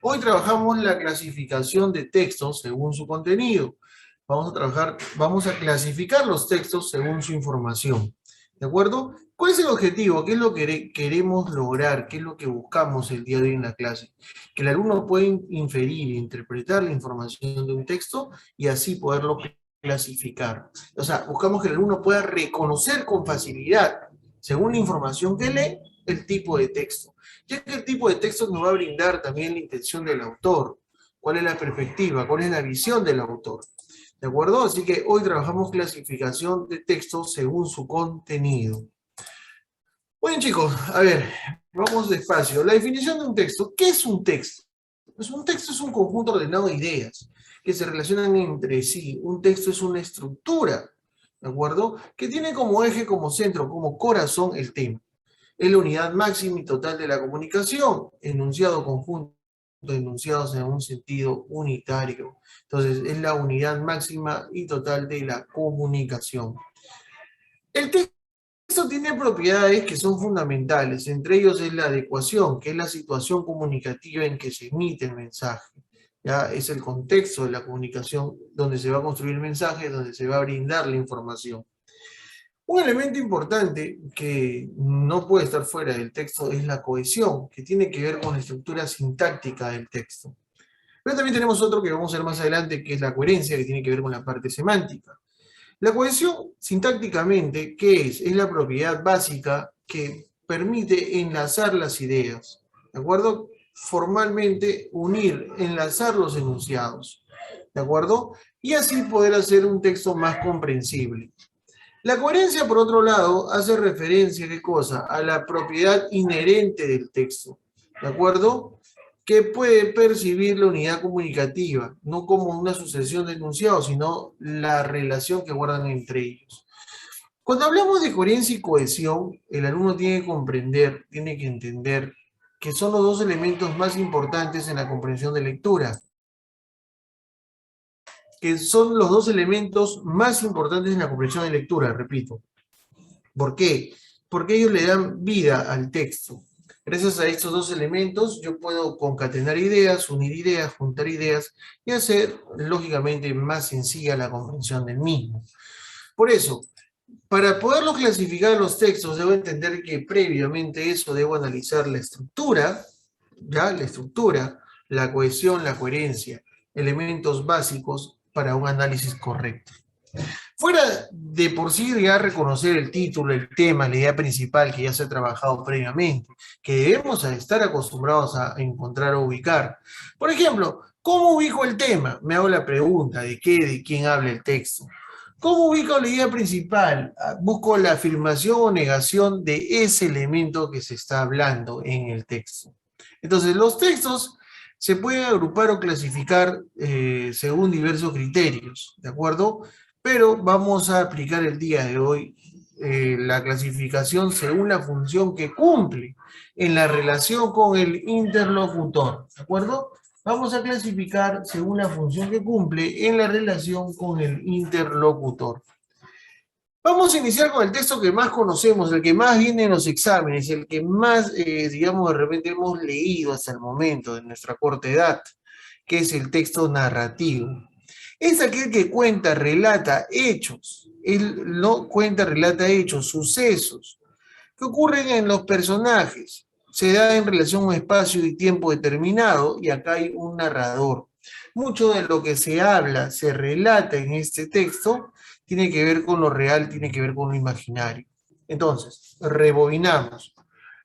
Hoy trabajamos la clasificación de textos según su contenido. Vamos a clasificar los textos según su información. ¿De acuerdo? ¿Cuál es el objetivo? ¿Qué es lo que queremos lograr? ¿Qué es lo que buscamos el día de hoy en la clase? Que el alumno pueda inferir e interpretar la información de un texto y así poderlo clasificar. O sea, buscamos que el alumno pueda reconocer con facilidad, según la información que lee, el tipo de texto. Ya que el tipo de texto nos va a brindar también la intención del autor, cuál es la perspectiva, cuál es la visión del autor. ¿De acuerdo? Así que hoy trabajamos clasificación de textos según su contenido. Bueno, chicos, a ver, vamos despacio. La definición de un texto. ¿Qué es un texto? Pues un texto es un conjunto ordenado de ideas que se relacionan entre sí. Un texto es una estructura, ¿de acuerdo? Que tiene como eje, como centro, como corazón el tema. Es la unidad máxima y total de la comunicación, enunciado conjunto de enunciados en un sentido unitario. Entonces, es la unidad máxima y total de la comunicación. El texto tiene propiedades que son fundamentales, entre ellos es la adecuación, que es la situación comunicativa en que se emite el mensaje. Ya es el contexto de la comunicación donde se va a construir el mensaje, donde se va a brindar la información. Un elemento importante que no puede estar fuera del texto es la cohesión, que tiene que ver con la estructura sintáctica del texto. Pero también tenemos otro que vamos a ver más adelante, que es la coherencia, que tiene que ver con la parte semántica. La cohesión, sintácticamente, ¿qué es? Es la propiedad básica que permite enlazar las ideas, ¿de acuerdo? Formalmente unir, enlazar los enunciados, ¿de acuerdo? Y así poder hacer un texto más comprensible. La coherencia, por otro lado, hace referencia, ¿qué cosa? A la propiedad inherente del texto, ¿de acuerdo? Que puede percibir la unidad comunicativa, no como una sucesión de enunciados, sino la relación que guardan entre ellos. Cuando hablamos de coherencia y cohesión, el alumno tiene que comprender, tiene que entender que son los dos elementos más importantes en la comprensión de lectura, que son los dos elementos más importantes en la comprensión de lectura, repito. ¿Por qué? Porque ellos le dan vida al texto. Gracias a estos dos elementos yo puedo concatenar ideas, unir ideas, juntar ideas y hacer, lógicamente, más sencilla la comprensión del mismo. Por eso, para poderlo clasificar los textos, debo entender que previamente eso debo analizar la estructura, ¿ya? La estructura, la cohesión, la coherencia, elementos básicos para un análisis correcto. Fuera de por sí ya reconocer el título, el tema, la idea principal que ya se ha trabajado previamente, que debemos estar acostumbrados a encontrar o ubicar. Por ejemplo, ¿cómo ubico el tema? Me hago la pregunta de qué, de quién habla el texto. ¿Cómo ubico la idea principal? Busco la afirmación o negación de ese elemento que se está hablando en el texto. Entonces, los textos se pueden agrupar o clasificar según diversos criterios, ¿de acuerdo? Pero vamos a aplicar el día de hoy la clasificación según la función que cumple en la relación con el interlocutor, ¿de acuerdo? Vamos a clasificar según la función que cumple en la relación con el interlocutor. Vamos a iniciar con el texto que más conocemos, el que más viene en los exámenes, el que más, digamos, de repente hemos leído hasta el momento de nuestra corta edad, que es el texto narrativo. Es aquel que cuenta, relata hechos. Él no cuenta, relata hechos, sucesos, que ocurren en los personajes. Se da en relación a un espacio y tiempo determinado, y acá hay un narrador. Mucho de lo que se habla, se relata en este texto, tiene que ver con lo real, tiene que ver con lo imaginario. Entonces, rebobinamos.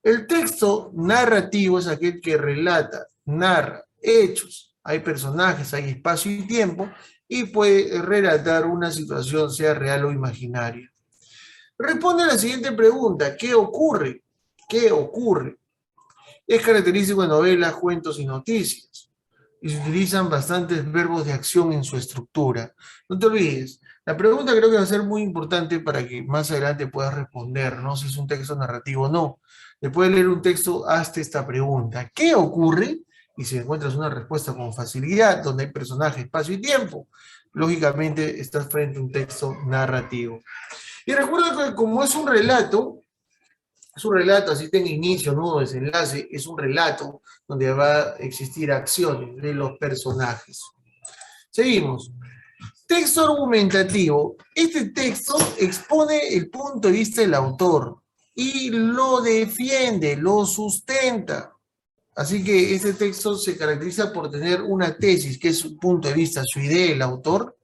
El texto narrativo es aquel que relata, narra hechos. Hay personajes, hay espacio y tiempo, y puede relatar una situación, sea real o imaginaria. Responde a la siguiente pregunta: ¿qué ocurre? ¿Qué ocurre? Es característico de novelas, cuentos y noticias. Y se utilizan bastantes verbos de acción en su estructura. No te olvides, la pregunta creo que va a ser muy importante para que más adelante puedas responder, ¿no? Si es un texto narrativo o no. Después de leer un texto, hazte esta pregunta: ¿qué ocurre? Y si encuentras una respuesta con facilidad, donde hay personaje, espacio y tiempo, lógicamente estás frente a un texto narrativo. Y recuerda que como es un relato, Es un relato, así tenga inicio, nudo, desenlace, es un relato donde va a existir acciones de los personajes. Seguimos. Texto argumentativo. Este texto expone el punto de vista del autor y lo defiende, lo sustenta. Así que este texto se caracteriza por tener una tesis, que es su punto de vista, su idea, el autor,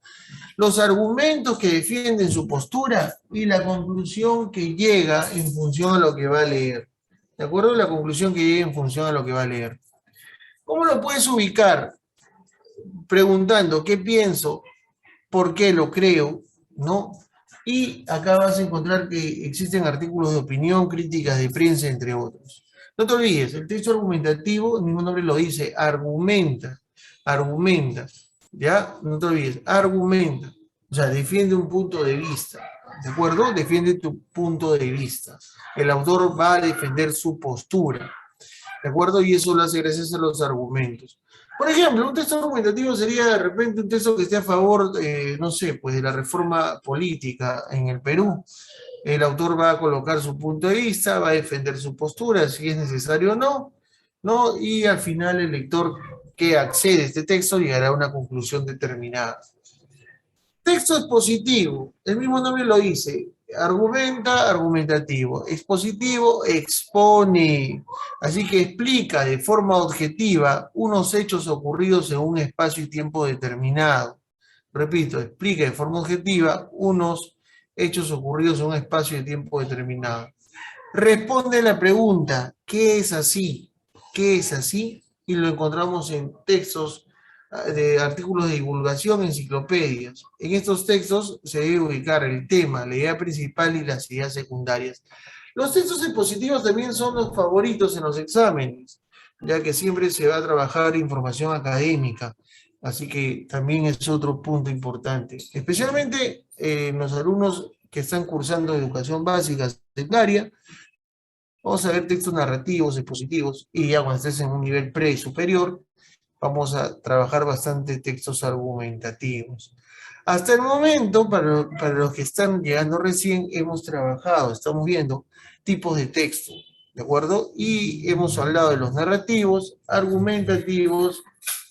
los argumentos que defienden su postura y la conclusión que llega en función a lo que va a leer. ¿De acuerdo? La conclusión que llega en función a lo que va a leer. ¿Cómo lo puedes ubicar? Preguntando qué pienso, por qué lo creo, ¿no? Y acá vas a encontrar que existen artículos de opinión, críticas de prensa, entre otros. No te olvides, el texto argumentativo, el mismo nombre lo dice, argumenta, argumenta, ¿ya? No te olvides, argumenta, o sea, defiende un punto de vista, ¿de acuerdo? Defiende tu punto de vista. El autor va a defender su postura, ¿de acuerdo? Y eso lo hace gracias a los argumentos. Por ejemplo, un texto argumentativo sería de repente un texto que esté a favor, no sé, pues de la reforma política en el Perú. El autor va a colocar su punto de vista, va a defender su postura, si es necesario o no, ¿no? Y al final el lector que accede a este texto llegará a una conclusión determinada. Texto expositivo, el mismo nombre lo dice, argumenta, argumentativo, expositivo, expone, así que explica de forma objetiva unos hechos ocurridos en un espacio y tiempo determinado. Repito, explica de forma objetiva unos hechos ocurridos en un espacio y tiempo determinado. Responde la pregunta, ¿qué es así? ¿Qué es así? Y lo encontramos en textos de artículos de divulgación, enciclopedias. En estos textos se debe ubicar el tema, la idea principal y las ideas secundarias. Los textos expositivos también son los favoritos en los exámenes, ya que siempre se va a trabajar información académica, así que también es otro punto importante, especialmente los alumnos que están cursando educación básica secundaria. Vamos a ver textos narrativos, expositivos, y ya cuando estés en un nivel pre y superior, vamos a trabajar bastante textos argumentativos. Hasta el momento, para los que están llegando recién, hemos trabajado, estamos viendo tipos de texto, ¿de acuerdo? Y hemos hablado de los narrativos, argumentativos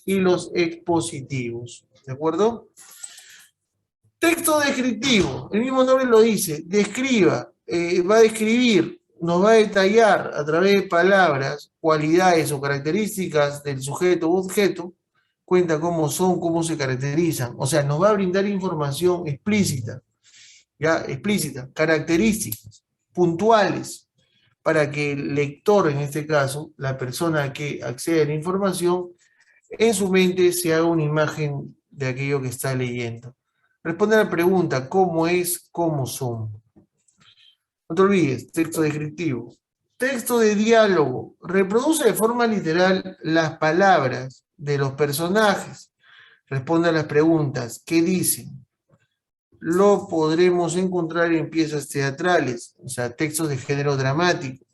y los expositivos, ¿de acuerdo? Texto descriptivo, el mismo nombre lo dice, describa, va a describir, nos va a detallar a través de palabras, cualidades o características del sujeto u objeto, cuenta cómo son, cómo se caracterizan, o sea, nos va a brindar información explícita, ya, explícita, características, puntuales, para que el lector, en este caso, la persona que accede a la información, en su mente se haga una imagen de aquello que está leyendo. Responde a la pregunta, ¿cómo es, cómo son? No te olvides, texto descriptivo. Texto de diálogo. Reproduce de forma literal las palabras de los personajes. Responde a las preguntas, ¿qué dicen? Lo podremos encontrar en piezas teatrales, o sea, textos de género dramático,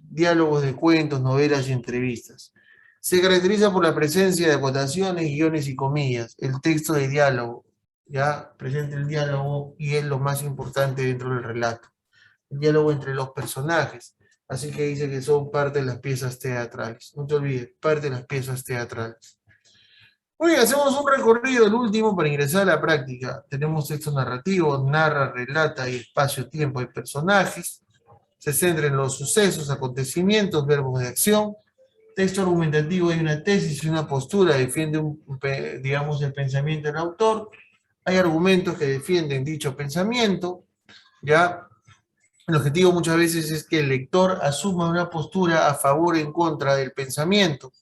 diálogos de cuentos, novelas y entrevistas. Se caracteriza por la presencia de acotaciones, guiones y comillas. El texto de diálogo, ya presenta el diálogo y es lo más importante dentro del relato. El diálogo entre los personajes. Así que dice que son parte de las piezas teatrales. No te olvides, parte de las piezas teatrales. Muy bien, hacemos un recorrido, el último, para ingresar a la práctica. Tenemos texto narrativo, narra, relata y espacio-tiempo de personajes. Se centra en los sucesos, acontecimientos, verbos de acción. Texto argumentativo, hay una tesis y una postura, defiende, digamos, el pensamiento del autor. Hay argumentos que defienden dicho pensamiento, ¿ya? El objetivo muchas veces es que el lector asuma una postura a favor o en contra del pensamiento.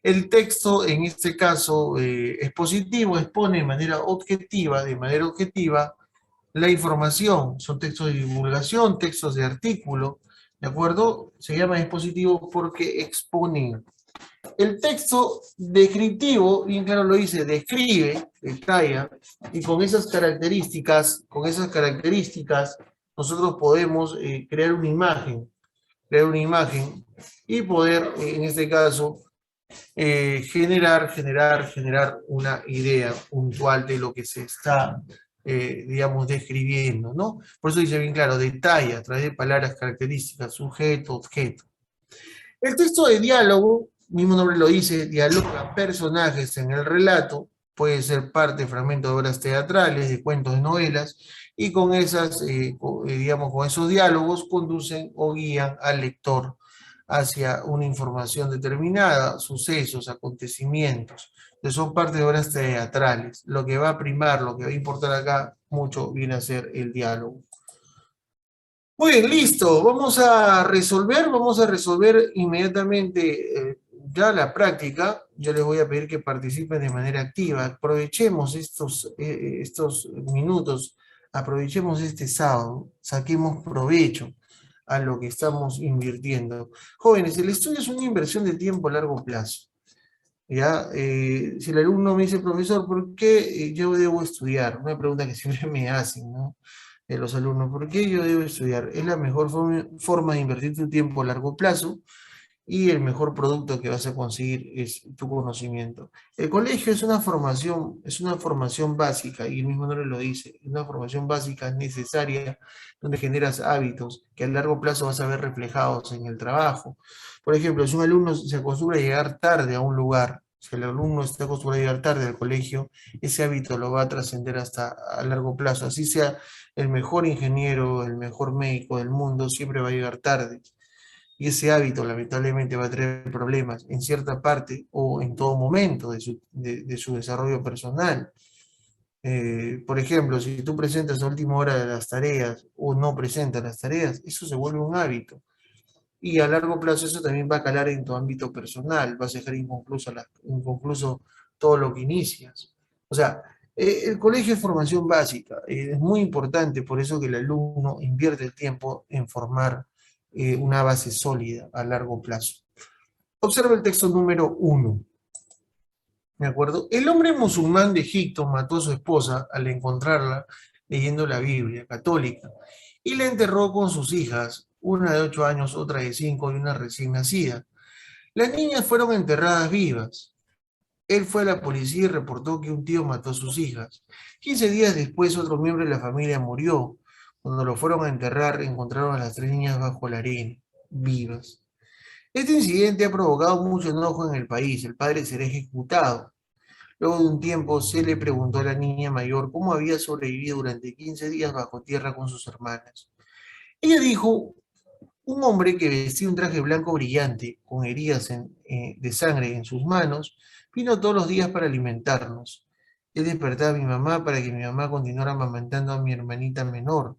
El texto, en este caso, expositivo, expone de manera objetiva, la información. Son textos de divulgación, textos de artículo, ¿de acuerdo? Se llama expositivo porque exponen. El texto descriptivo, bien claro lo dice, describe, detalla, y con esas características, nosotros podemos crear una imagen y poder, en este caso, generar una idea puntual de lo que se está digamos, describiendo, ¿no? Por eso dice bien claro, detalle a través de palabras características, sujeto, objeto. El texto de diálogo, mismo nombre lo dice, dialoga personajes en el relato, puede ser parte, fragmento de obras teatrales, de cuentos, de novelas, y con esas, digamos, con esos diálogos conducen o guían al lector hacia una información determinada, sucesos, acontecimientos, que son parte de obras teatrales. Lo que va a primar, lo que va a importar acá mucho viene a ser el diálogo. Muy bien, listo. Vamos a resolver inmediatamente ya la práctica. Yo les voy a pedir que participen de manera activa. Aprovechemos estos minutos, aprovechemos este sábado, saquemos provecho a lo que estamos invirtiendo. Jóvenes, el estudio es una inversión de tiempo a largo plazo. ¿Ya? Si el alumno me dice, profesor, ¿por qué yo debo estudiar? Una pregunta que siempre me hacen, ¿no? Los alumnos, ¿por qué yo debo estudiar? Es la mejor forma de invertir tu tiempo a largo plazo y el mejor producto que vas a conseguir es tu conocimiento. El colegio es una formación básica, y el mismo nombre lo dice, es una formación básica necesaria donde generas hábitos que a largo plazo vas a ver reflejados en el trabajo. Por ejemplo, si un alumno se acostumbra a llegar tarde a un lugar, si el alumno está acostumbrado a llegar tarde al colegio, ese hábito lo va a trascender hasta a largo plazo. Así sea el mejor ingeniero, el mejor médico del mundo, siempre va a llegar tarde. Y ese hábito lamentablemente va a traer problemas en cierta parte o en todo momento de su desarrollo personal. Por ejemplo, si tú presentas a última hora de las tareas o no presentas las tareas, eso se vuelve un hábito. Y a largo plazo eso también va a calar en tu ámbito personal, vas a dejar inconcluso todo lo que inicias. O sea, el colegio es formación básica, es muy importante, por eso que el alumno invierte el tiempo en formar una base sólida a largo plazo. Observa el texto número 1. ¿De acuerdo? El hombre musulmán de Egipto mató a su esposa al encontrarla leyendo la Biblia católica y la enterró con sus hijas, una de 8 años, otra de 5 y una recién nacida. Las niñas fueron enterradas vivas. Él fue a la policía y reportó que un tío mató a sus hijas. 15 días después, otro miembro de la familia murió. Cuando lo fueron a enterrar, encontraron a las 3 niñas bajo la arena, vivas. Este incidente ha provocado mucho enojo en el país. El padre será ejecutado. Luego de un tiempo se le preguntó a la niña mayor cómo había sobrevivido durante 15 días bajo tierra con sus hermanas. Ella dijo, un hombre que vestía un traje blanco brillante, con heridas de sangre en sus manos, vino todos los días para alimentarnos. Él despertaba a mi mamá para que mi mamá continuara amamantando a mi hermanita menor.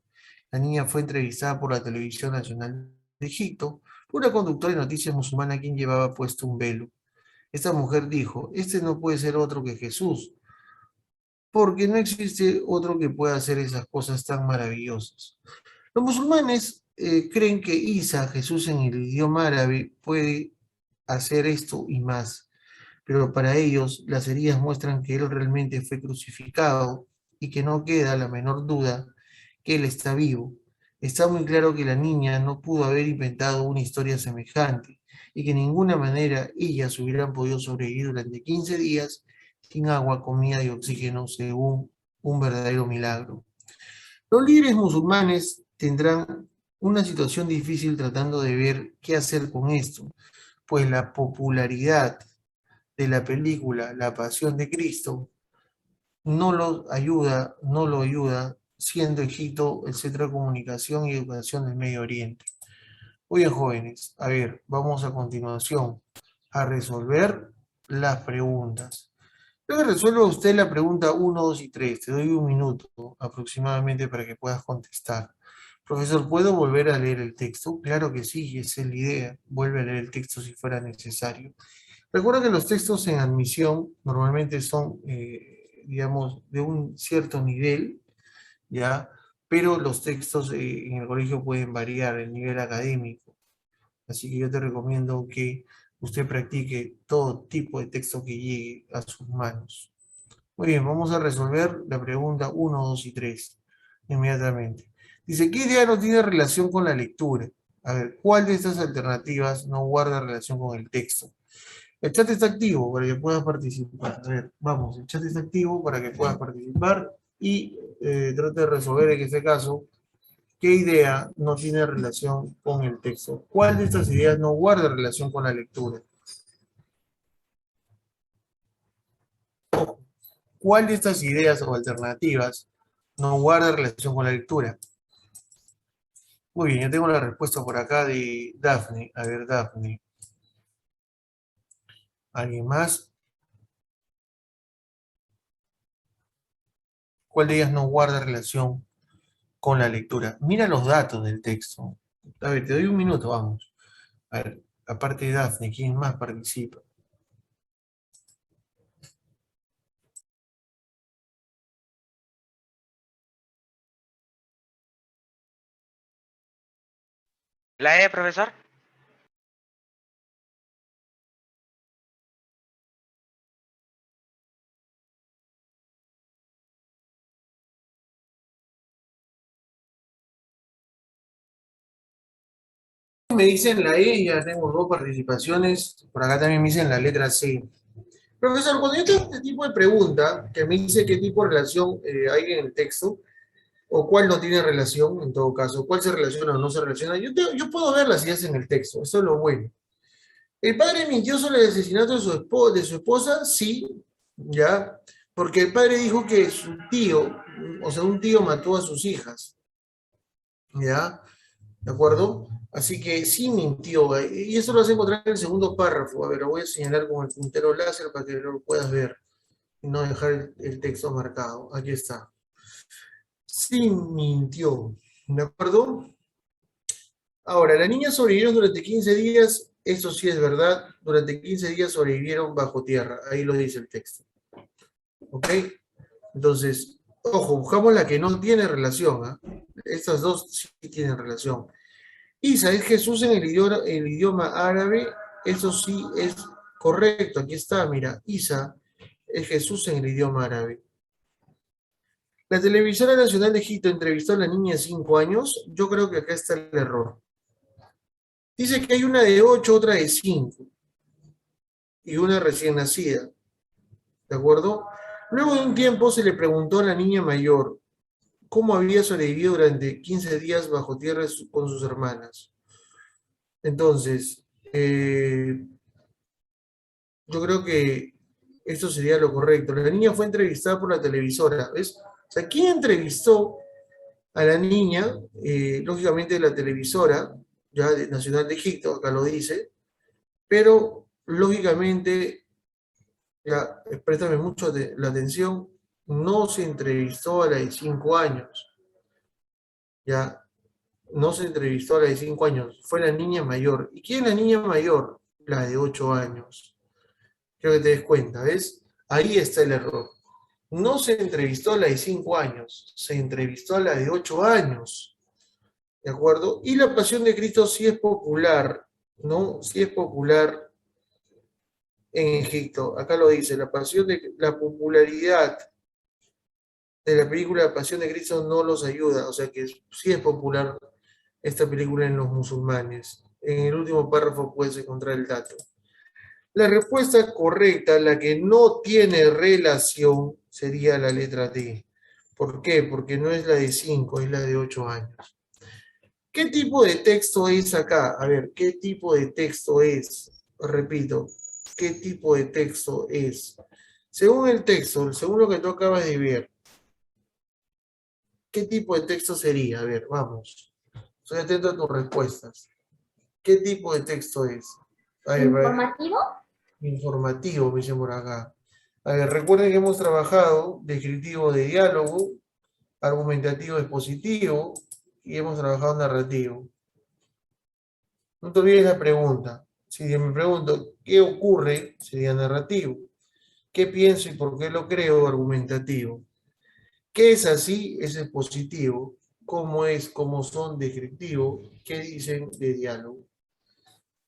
La niña fue entrevistada por la Televisión Nacional de Egipto por una conductora de noticias musulmana quien llevaba puesto un velo. Esta mujer dijo, este no puede ser otro que Jesús, porque no existe otro que pueda hacer esas cosas tan maravillosas. Los musulmanes creen que Isa, Jesús en el idioma árabe, puede hacer esto y más, pero para ellos las heridas muestran que Él realmente fue crucificado y que no queda la menor duda que Él está vivo. Está muy claro que la niña no pudo haber inventado una historia semejante y que de ninguna manera ellas hubieran podido sobrevivir durante 15 días sin agua, comida y oxígeno, según un verdadero milagro. Los líderes musulmanes tendrán una situación difícil tratando de ver qué hacer con esto, pues la popularidad de la película La Pasión de Cristo no lo ayuda, siendo Egipto el centro de comunicación y educación del Medio Oriente. Muy bien, jóvenes, a ver, vamos a continuación a resolver las preguntas. Luego resuelva usted la pregunta 1, 2 y 3. Te doy un minuto aproximadamente para que puedas contestar. Profesor, ¿puedo volver a leer el texto? Claro que sí, esa es la idea. Vuelve a leer el texto si fuera necesario. Recuerda que los textos en admisión normalmente son, digamos, de un cierto nivel, ¿ya? Pero los textos en el colegio pueden variar el nivel académico. Así que yo te recomiendo que usted practique todo tipo de texto que llegue a sus manos. Muy bien, vamos a resolver la pregunta 1, 2 y 3 inmediatamente. Dice, ¿qué idea no tiene relación con la lectura? A ver, ¿cuál de estas alternativas no guarda relación con el texto? El chat está activo para que puedas participar. A ver, vamos, el chat está activo para que puedas participar. y trate de resolver en este caso qué idea no tiene relación con el texto. ¿Cuál de estas ideas no guarda relación con la lectura? ¿Cuál de estas ideas o alternativas no guarda relación con la lectura? Muy bien, yo tengo la respuesta por acá de Daphne. A ver, Daphne. ¿Alguien más? ¿Cuál de ellas no guarda relación con la lectura? Mira los datos del texto. A ver, te doy un minuto, vamos. A ver, aparte de Daphne, ¿quién más participa? ¿La E, profesor? Me dicen la E, ya tengo dos participaciones. Por acá también me dicen la letra C. Profesor, cuando yo tengo este tipo de pregunta, que me dice qué tipo de relación hay en el texto, o cuál no tiene relación, en todo caso, cuál se relaciona o no se relaciona, yo puedo ver las ideas en el texto, eso es lo bueno. ¿El padre mintió sobre el asesinato de su esposa? Sí, ya, porque el padre dijo que su tío, o sea, un tío mató a sus hijas, ¿ya? ¿De acuerdo? Así que sí mintió, y eso lo vas a encontrar en el segundo párrafo. A ver, lo voy a señalar con el puntero láser para que lo puedas ver y no dejar el texto marcado. Aquí está. Sí mintió, ¿de acuerdo? Ahora, las niñas sobrevivieron durante 15 días, eso sí es verdad, durante 15 días sobrevivieron bajo tierra, ahí lo dice el texto. ¿Ok? Entonces, ojo, buscamos la que no tiene relación, ¿eh? Estas dos sí tienen relación. Isa es Jesús en el idioma árabe, eso sí es correcto, aquí está, mira, Isa es Jesús en el idioma árabe. La televisora nacional de Egipto entrevistó a la niña de 5 años, yo creo que acá está el error. Dice que hay una de 8, otra de 5 y una recién nacida, ¿de acuerdo? Luego de un tiempo se le preguntó a la niña mayor cómo había sobrevivido durante 15 días bajo tierra con sus hermanas. Entonces, yo creo que esto sería lo correcto. La niña fue entrevistada por la televisora, ¿ves? O sea, ¿quién entrevistó a la niña? Lógicamente la televisora, ya Nacional de Egipto, acá lo dice, pero lógicamente, ya, préstame mucho la atención, no se entrevistó a la de 5 años, ya, no se entrevistó a la de 5 años, fue la niña mayor. ¿Y quién es la niña mayor? La de 8 años. Quiero que te des cuenta, ¿ves? Ahí está el error. No se entrevistó a la de 5 años, se entrevistó a la de 8 años, ¿de acuerdo? Y la Pasión de Cristo sí es popular, ¿no? Sí es popular en Egipto. Acá lo dice, la popularidad de la película La Pasión de Cristo no los ayuda, o sea que sí es popular esta película en los musulmanes. En el último párrafo puedes encontrar el dato. La respuesta correcta, la que no tiene relación, sería la letra D. ¿Por qué? Porque no es la de 5, es la de 8 años. ¿Qué tipo de texto es acá? A ver, ¿qué tipo de texto es? Repito, ¿qué tipo de texto es? Según el texto, según lo que tú acabas de ver, ¿qué tipo de texto sería? A ver, vamos. Estoy atento a tus respuestas. ¿Qué tipo de texto es? A ver, ¿informativo? Informativo, me dicen por acá. A ver, recuerden que hemos trabajado descriptivo de diálogo, argumentativo expositivo y hemos trabajado narrativo. No te olvides la pregunta. Si me pregunto, ¿qué ocurre? Sería narrativo. ¿Qué pienso y por qué lo creo? Argumentativo. ¿Qué es así? Es expositivo. ¿Cómo es? ¿Cómo son? Descriptivo. ¿Qué dicen? De diálogo.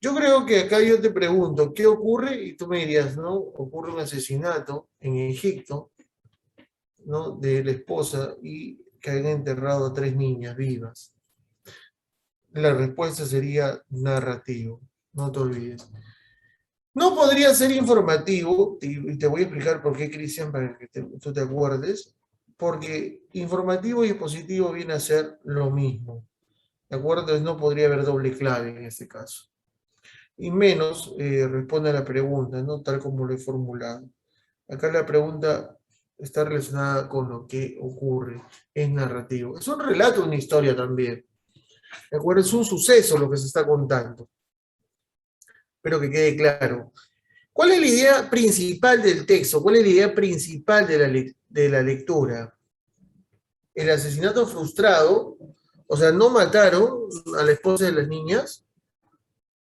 Yo creo que acá yo te pregunto, ¿qué ocurre? Y tú me dirías, ¿no? Ocurre un asesinato en Egipto, ¿no? De la esposa y que han enterrado a 3 niñas vivas. La respuesta sería narrativo, no te olvides. No podría ser informativo, y te voy a explicar por qué, Cristian, para que tú te acuerdes, porque informativo y expositivo viene a ser lo mismo. ¿De acuerdo? Entonces no podría haber doble clave en este caso. Y menos responde a la pregunta, ¿no? Tal como lo he formulado. Acá la pregunta está relacionada con lo que ocurre, es narrativo. Es un relato, una historia también. ¿De acuerdo? Es un suceso lo que se está contando. Espero que quede claro. ¿Cuál es la idea principal del texto? ¿Cuál es la idea principal de la lectura? El asesinato frustrado, o sea, no mataron a la esposa de las niñas.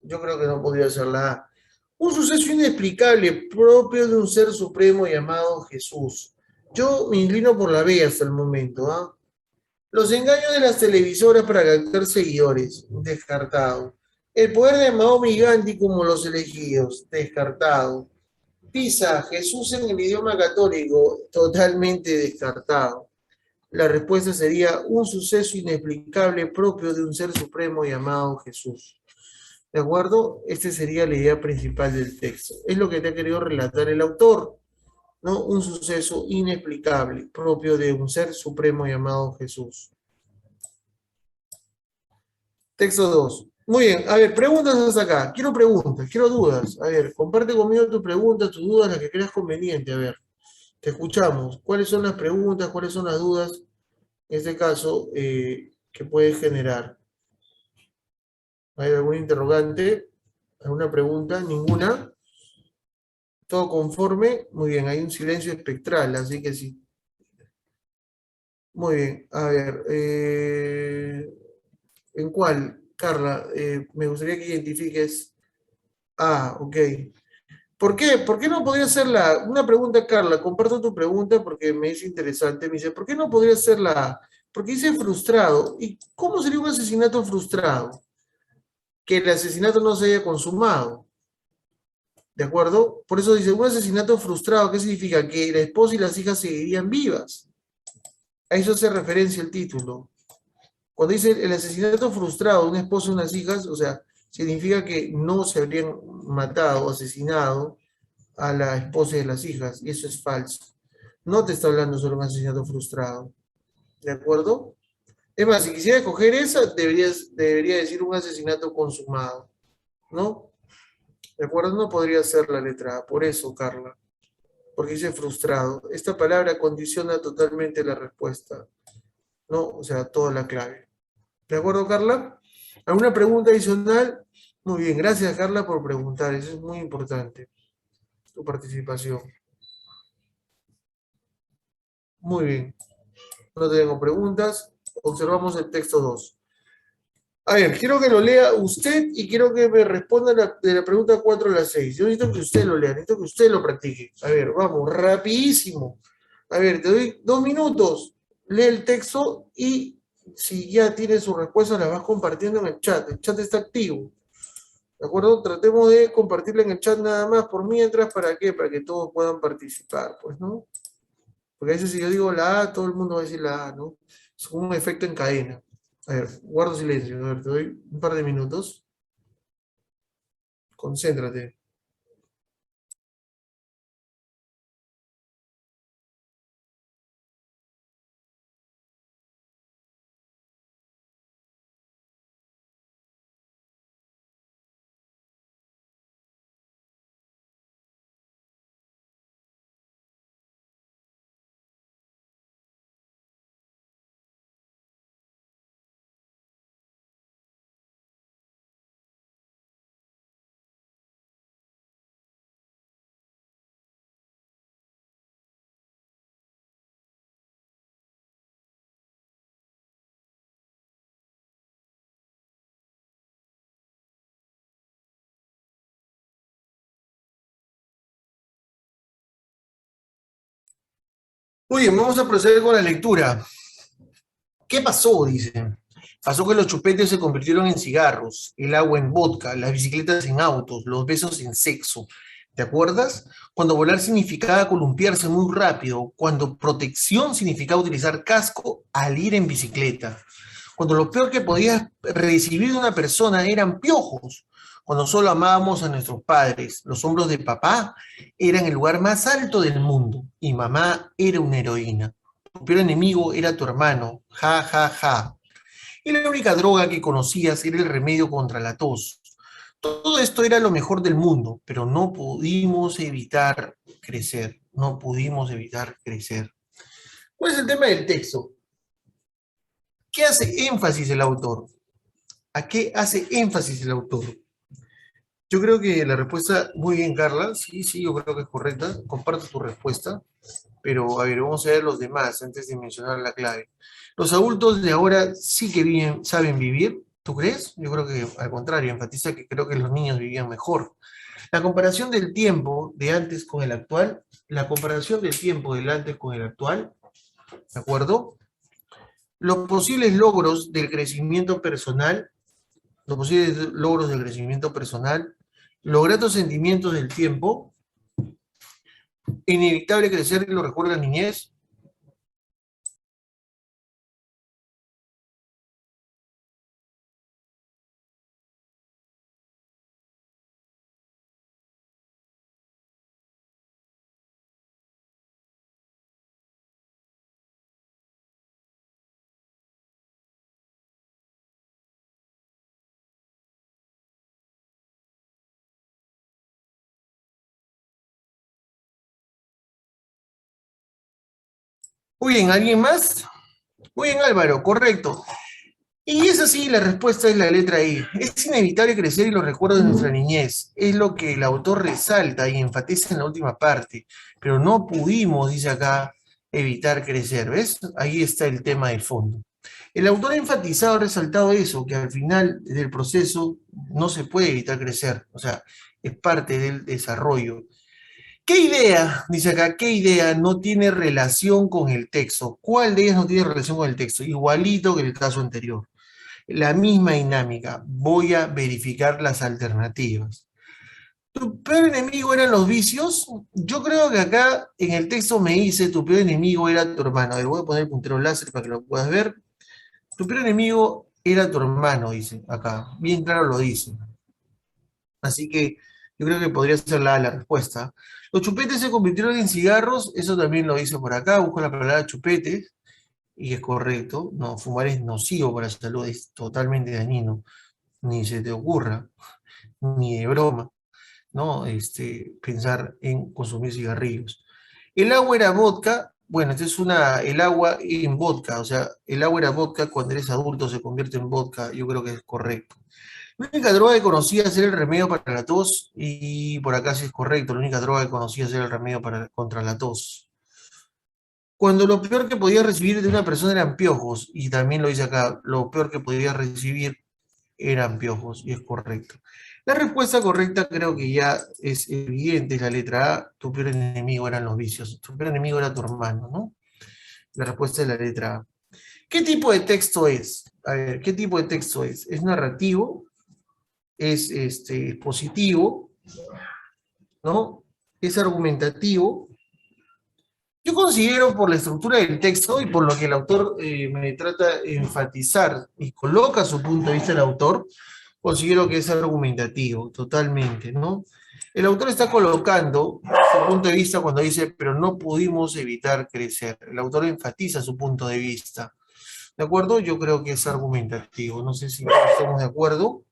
Yo creo que no podría ser la A. Un suceso inexplicable propio de un ser supremo llamado Jesús. Yo me inclino por la B hasta el momento. ¿Ah? Los engaños de las televisoras para captar seguidores. Descartado. El poder de Mahoma y Gandhi como los elegidos. Descartado. Pisa, Jesús en el idioma católico. Totalmente descartado. La respuesta sería un suceso inexplicable propio de un ser supremo llamado Jesús. ¿De acuerdo? Esta sería la idea principal del texto. Es lo que te ha querido relatar el autor, ¿no? Un suceso inexplicable, propio de un ser supremo llamado Jesús. Texto 2. Muy bien, a ver, preguntas hasta acá. Quiero preguntas, quiero dudas. A ver, comparte conmigo tus preguntas, tus dudas, las que creas conveniente. A ver, te escuchamos. ¿Cuáles son las preguntas? ¿Cuáles son las dudas? En este caso, que puedes generar. ¿Hay algún interrogante? ¿Alguna pregunta? ¿Ninguna? ¿Todo conforme? Muy bien, hay un silencio espectral, así que sí. Muy bien, a ver, ¿en cuál, Carla? Me gustaría que identifiques. Ah, ok. ¿Por qué? ¿Por qué no podría ser la... Una pregunta, Carla, comparto tu pregunta porque me es interesante. Me dice, ¿por qué no podría ser la... Porque dice frustrado. ¿Y cómo sería un asesinato frustrado? Que el asesinato no se haya consumado. ¿De acuerdo? Por eso dice, un asesinato frustrado, ¿qué significa? Que la esposa y las hijas seguirían vivas. A eso hace referencia el título. Cuando dice el asesinato frustrado de una esposa y unas hijas, o sea, significa que no se habrían matado o asesinado a la esposa y las hijas, y eso es falso. No te está hablando sobre un asesinato frustrado. ¿De acuerdo? Es más, si quisiera escoger esa, debería decir un asesinato consumado. ¿No? ¿De acuerdo? No podría ser la letra A. Por eso, Carla. Porque dice frustrado. Esta palabra condiciona totalmente la respuesta. ¿No? O sea, toda la clave. ¿De acuerdo, Carla? ¿Alguna pregunta adicional? Muy bien, gracias, Carla, por preguntar. Eso es muy importante, tu participación. Muy bien. No tengo preguntas. Observamos el texto 2. A ver, quiero que lo lea usted y quiero que me responda de la pregunta 4 a la 6. Yo necesito que usted lo lea, necesito que usted lo practique. A ver, vamos, rapidísimo. A ver, te doy 2 minutos. Lee el texto y si ya tienes su respuesta, la vas compartiendo en el chat. El chat está activo. ¿De acuerdo? Tratemos de compartirla en el chat nada más por mientras. ¿Para qué? Para que todos puedan participar, pues, ¿no? Porque a veces si yo digo la A, todo el mundo va a decir la A, ¿no? Es como un efecto en cadena. A ver, guardo silencio. A ver, te doy un par de minutos. Concéntrate. Muy bien, vamos a proceder con la lectura. ¿Qué pasó? Dice. Pasó que los chupetes se convirtieron en cigarros, el agua en vodka, las bicicletas en autos, los besos en sexo. ¿Te acuerdas? Cuando volar significaba columpiarse muy rápido, cuando protección significaba utilizar casco al ir en bicicleta, cuando lo peor que podías recibir de una persona eran piojos, cuando solo amábamos a nuestros padres, los hombros de papá eran el lugar más alto del mundo y mamá era una heroína. Tu peor enemigo era tu hermano, ja, ja, ja. Y la única droga que conocías era el remedio contra la tos. Todo esto era lo mejor del mundo, pero no pudimos evitar crecer. No pudimos evitar crecer. ¿Cuál es el tema del texto? ¿Qué hace énfasis el autor? ¿A qué hace énfasis el autor? Yo creo que la respuesta, muy bien, Carla, sí, sí, yo creo que es correcta, comparto tu respuesta, pero a ver, vamos a ver los demás antes de mencionar la clave. Los adultos de ahora sí que saben vivir, ¿tú crees? Yo creo que al contrario, enfatiza que creo que los niños vivían mejor. La comparación del tiempo de antes con el actual, la comparación del tiempo del antes con el actual, ¿de acuerdo? Los posibles logros del crecimiento personal, los posibles logros del crecimiento personal, los gratos sentimientos del tiempo, inevitable crecer en los recuerdos de la niñez. Muy bien, ¿alguien más? Muy bien, Álvaro, correcto. Y es así, la respuesta es la letra I. Es inevitable crecer en los recuerdos de nuestra niñez. Es lo que el autor resalta y enfatiza en la última parte. Pero no pudimos, dice acá, evitar crecer. ¿Ves? Ahí está el tema de fondo. El autor ha enfatizado, ha resaltado eso, que al final del proceso no se puede evitar crecer. O sea, es parte del desarrollo. ¿Qué idea, dice acá, qué idea no tiene relación con el texto? ¿Cuál de ellas no tiene relación con el texto? Igualito que el caso anterior. La misma dinámica. Voy a verificar las alternativas. ¿Tu peor enemigo eran los vicios? Yo creo que acá en el texto me dice tu peor enemigo era tu hermano. A ver, voy a poner el puntero láser para que lo puedas ver. Tu peor enemigo era tu hermano, dice acá. Bien claro lo dice. Así que yo creo que podría ser la respuesta. Los chupetes se convirtieron en cigarros, eso también lo dice por acá, busco la palabra chupetes, y es correcto. No, fumar es nocivo para la salud, es totalmente dañino. Ni se te ocurra, ni de broma, ¿no? Pensar en consumir cigarrillos. El agua era vodka, bueno, esta es el agua en vodka, o sea, el agua era vodka, cuando eres adulto se convierte en vodka, yo creo que es correcto. La única droga que conocía era el remedio para la tos, y por acá sí es correcto, la única droga que conocía era el remedio contra la tos. Cuando lo peor que podía recibir de una persona eran piojos, y también lo dice acá, lo peor que podía recibir eran piojos, y es correcto. La respuesta correcta creo que ya es evidente, es la letra A, tu peor enemigo eran los vicios, tu peor enemigo era tu hermano, ¿no? La respuesta es la letra A. ¿Qué tipo de texto es? A ver, ¿qué tipo de texto es? ¿Es narrativo? ¿Es expositivo? ¿No? ¿Es argumentativo? Yo considero por la estructura del texto y por lo que el autor me trata de enfatizar y coloca su punto de vista el autor, considero que es argumentativo, totalmente, ¿no? El autor está colocando su punto de vista cuando dice, pero no pudimos evitar crecer. El autor enfatiza su punto de vista. ¿De acuerdo? Yo creo que es argumentativo. No sé si todos estamos de acuerdo.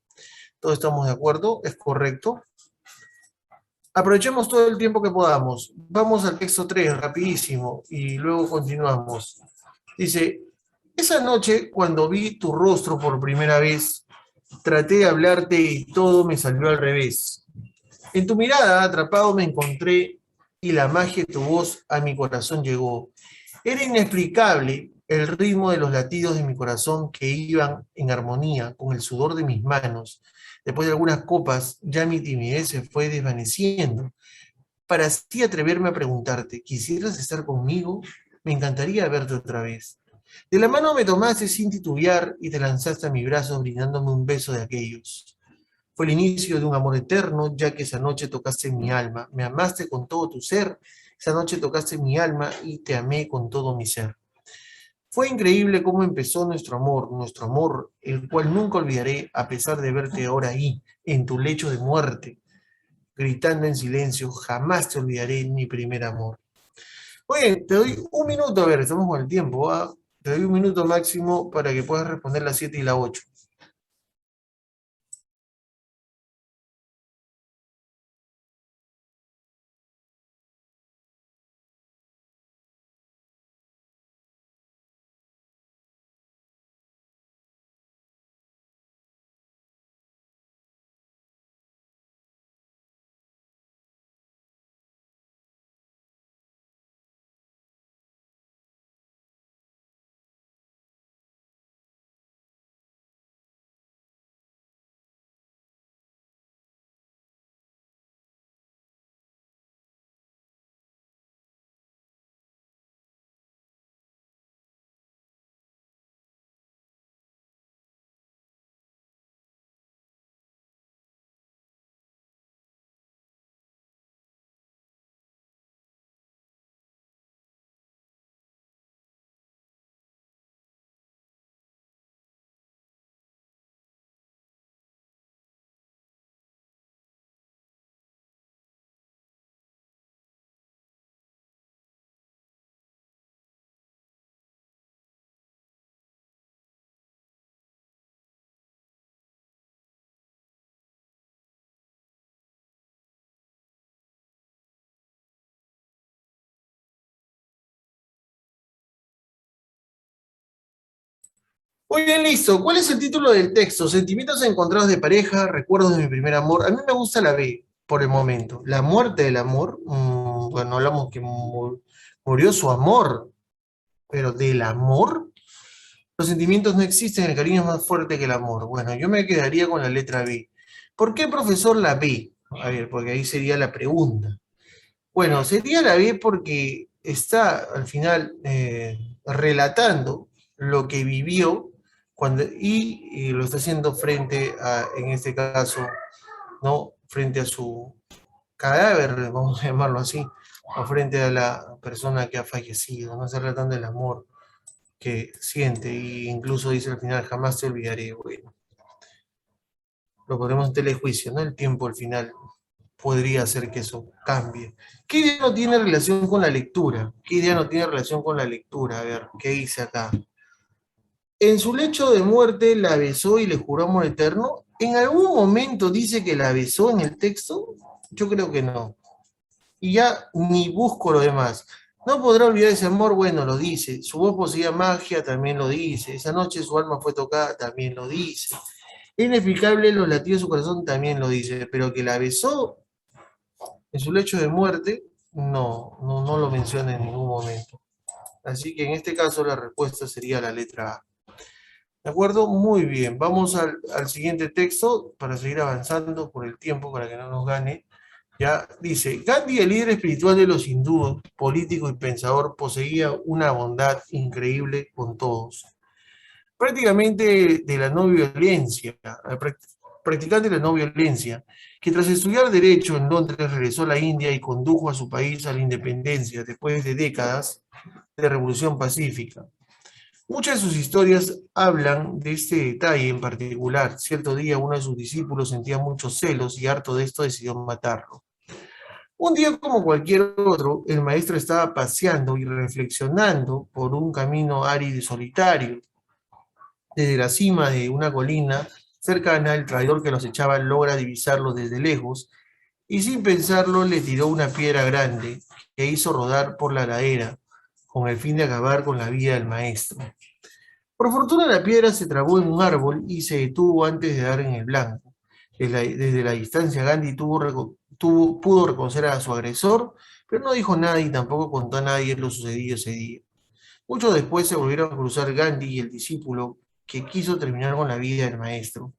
Todos estamos de acuerdo, es correcto. Aprovechemos todo el tiempo que podamos. Vamos al texto 3, rapidísimo, y luego continuamos. Dice, esa noche, cuando vi tu rostro por primera vez, traté de hablarte y todo me salió al revés. En tu mirada, atrapado, me encontré y la magia de tu voz a mi corazón llegó. Era inexplicable el ritmo de los latidos de mi corazón que iban en armonía con el sudor de mis manos. Después de algunas copas, ya mi timidez se fue desvaneciendo. Para así atreverme a preguntarte, ¿quisieras estar conmigo? Me encantaría verte otra vez. De la mano me tomaste sin titubear y te lanzaste a mis brazos brindándome un beso de aquellos. Fue el inicio de un amor eterno, ya que esa noche tocaste mi alma. Me amaste con todo tu ser. Esa noche tocaste mi alma y te amé con todo mi ser. Fue increíble cómo empezó nuestro amor, el cual nunca olvidaré a pesar de verte ahora ahí, en tu lecho de muerte, gritando en silencio, jamás te olvidaré mi primer amor. Oye, te doy un minuto, a ver, estamos con el tiempo, ¿ah? Te doy un minuto máximo para que puedas responder las 7 y la 8. Muy bien, listo. ¿Cuál es el título del texto? Sentimientos encontrados de pareja, recuerdos de mi primer amor. A mí me gusta la B, por el momento. La muerte del amor. Bueno, hablamos que murió su amor, pero del amor. Los sentimientos no existen, el cariño es más fuerte que el amor. Bueno, yo me quedaría con la letra B. ¿Por qué, profesor, la B? A ver, porque ahí sería la pregunta. Bueno, sería la B porque está al final relatando lo que vivió y lo está haciendo frente a, en este caso, ¿no? Frente a su cadáver, vamos a llamarlo así, o frente a la persona que ha fallecido, no está relatando el amor que siente, e incluso dice al final, jamás te olvidaré. Bueno, lo ponemos en telejuicio, ¿no? El tiempo al final podría hacer que eso cambie. ¿Qué idea no tiene relación con la lectura? ¿Qué idea no tiene relación con la lectura? A ver, ¿qué dice acá? En su lecho de muerte la besó y le juró amor eterno. ¿En algún momento dice que la besó en el texto? Yo creo que no. Y ya ni busco lo demás. No podrá olvidar ese amor, bueno, lo dice. Su voz poseía magia, también lo dice. Esa noche su alma fue tocada, también lo dice. Inexplicable los latidos de su corazón, también lo dice. Pero que la besó en su lecho de muerte, no lo menciona en ningún momento. Así que en este caso la respuesta sería la letra A. ¿De acuerdo? Muy bien. Vamos al siguiente texto para seguir avanzando por el tiempo, para que no nos gane. Ya dice, Gandhi, el líder espiritual de los hindúes, político y pensador, poseía una bondad increíble con todos. Prácticamente de la no violencia, practicante de la no violencia, que tras estudiar Derecho en Londres regresó a la India y condujo a su país a la independencia después de décadas de revolución pacífica. Muchas de sus historias hablan de este detalle en particular. Cierto día uno de sus discípulos sentía muchos celos y harto de esto decidió matarlo. Un día como cualquier otro, el maestro estaba paseando y reflexionando por un camino árido y solitario. Desde la cima de una colina cercana, el traidor que los echaba logra divisarlo desde lejos y sin pensarlo le tiró una piedra grande que hizo rodar por la ladera con el fin de acabar con la vida del maestro. Por fortuna la piedra se trabó en un árbol y se detuvo antes de dar en el blanco. Desde la distancia Gandhi pudo reconocer a su agresor, pero no dijo nada y tampoco contó a nadie lo sucedido ese día. Mucho después se volvieron a cruzar Gandhi y el discípulo que quiso terminar con la vida del maestro.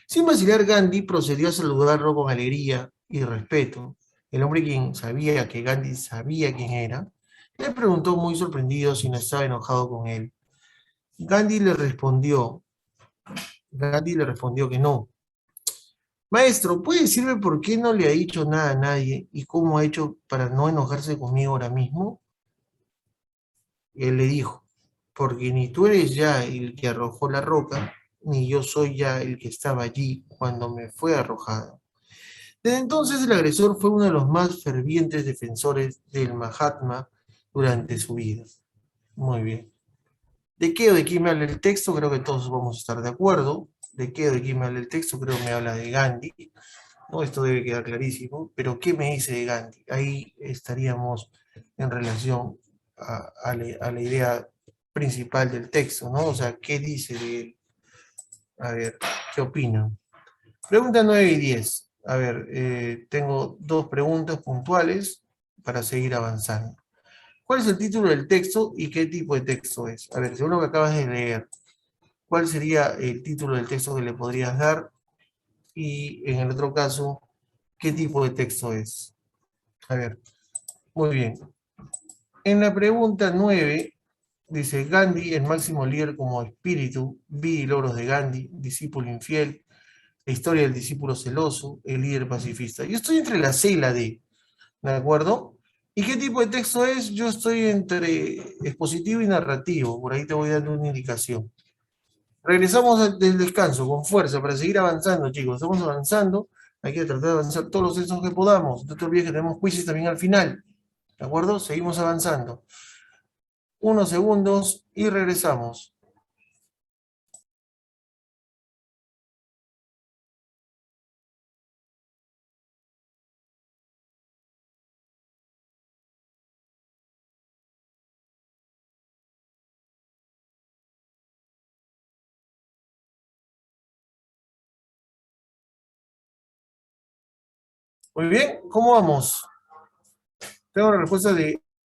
Sin vacilar, Gandhi procedió a saludarlo con alegría y respeto. El hombre, quien sabía que Gandhi sabía quién era, le preguntó muy sorprendido si no estaba enojado con él. Gandhi le respondió, Gandhi le respondió que no. Maestro, ¿puede decirme por qué no le ha dicho nada a nadie y cómo ha hecho para no enojarse conmigo ahora mismo? Y él le dijo, porque ni tú eres ya el que arrojó la roca, ni yo soy ya el que estaba allí cuando me fue arrojada. Desde entonces el agresor fue uno de los más fervientes defensores del Mahatma durante su vida. Muy bien. ¿De qué o de quién me habla el texto? Creo que todos vamos a estar de acuerdo. ¿De qué o de quién me habla el texto? Creo que me habla de Gandhi. ¿No? Esto debe quedar clarísimo. Pero ¿qué me dice de Gandhi? Ahí estaríamos en relación a la idea principal del texto, ¿no? O sea, ¿qué dice de él? A ver, ¿qué opinan? Pregunta 9 y 10. A ver, tengo dos preguntas puntuales para seguir avanzando. ¿Cuál es el título del texto y qué tipo de texto es? A ver, según lo que acabas de leer, ¿cuál sería el título del texto que le podrías dar? Y en el otro caso, ¿qué tipo de texto es? A ver, muy bien. En la pregunta 9 dice, Gandhi, el máximo líder como espíritu, vida y logros de Gandhi, discípulo infiel, la historia del discípulo celoso, el líder pacifista. Yo estoy entre la C y la D, ¿de acuerdo? ¿Y qué tipo de texto es? Yo estoy entre expositivo y narrativo, por ahí te voy dando una indicación. Regresamos del descanso con fuerza para seguir avanzando, chicos. Estamos avanzando, hay que tratar de avanzar todos los textos que podamos. No te olvides que tenemos quizzes también al final, ¿de acuerdo? Seguimos avanzando. Unos segundos y regresamos. Muy bien, ¿cómo vamos? Tengo la respuesta de